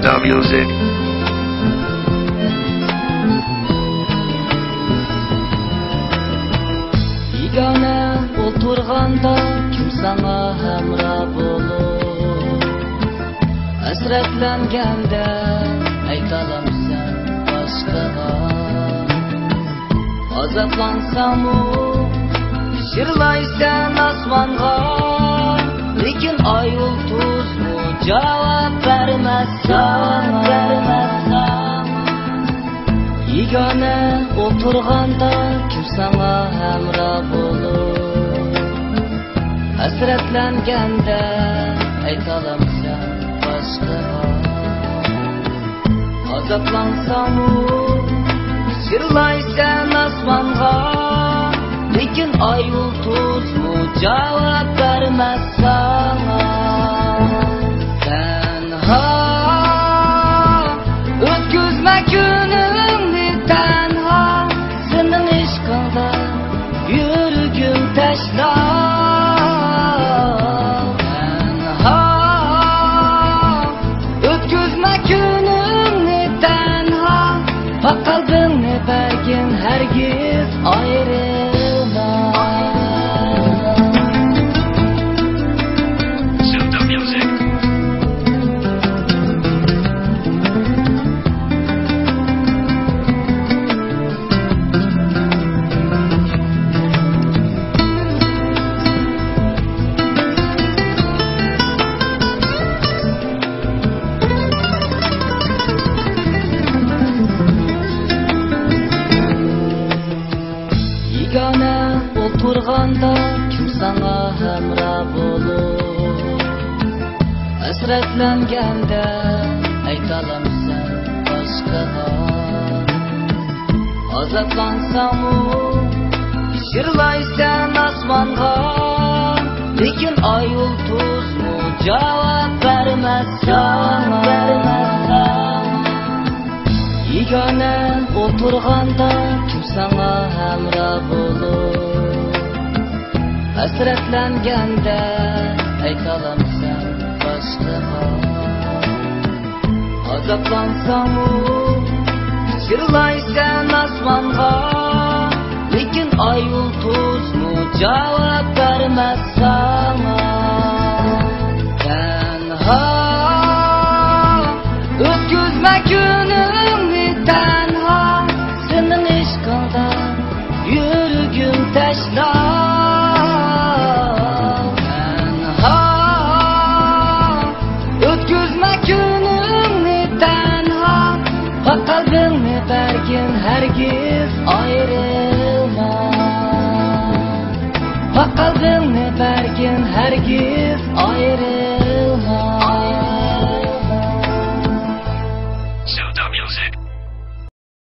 Silda Music. Yegane oturganda kim sana hamra bulur? Hasretlengende aytalam sen başkaga. Azaplansamu şirlaysan asmanga, lekin ay ulduz mu cevap vermez sana. Yegane oturganda kim sana hamra bulur? Hasretlengende aytalam sen başkaga. Azaplansamu şirlaysan asmanga, lekin ay ulduz mu cevap vermez sana. Tenha ötküzme günümni tenha, senin aşkında yürgüm taşlar. Tenha ötküzme günümni tenha, kalbimni bergin hergiz ayrılma. Silda Music. Yegane oturganda kim sana hamra bulur? Hasretlengende aytalam sen başkaga. Azaplansamu şirlaysan asmanga, lekin ay ulduz mu cevap vermez sana. Yegane oturganda kim sana hamra bulur? Hasretlengende aytalam sen başkaga. Azaplansamu şirlaysan asmanga, lekin ay ulduz mu cevap vermez sana. Tenha ötküzme günümni tenha, senin aşkında yürgüm taşlar. Tenha ötküzme günümni tenha, kalbimni bergin hergiz ayrılma. Kalbimni bergin hergiz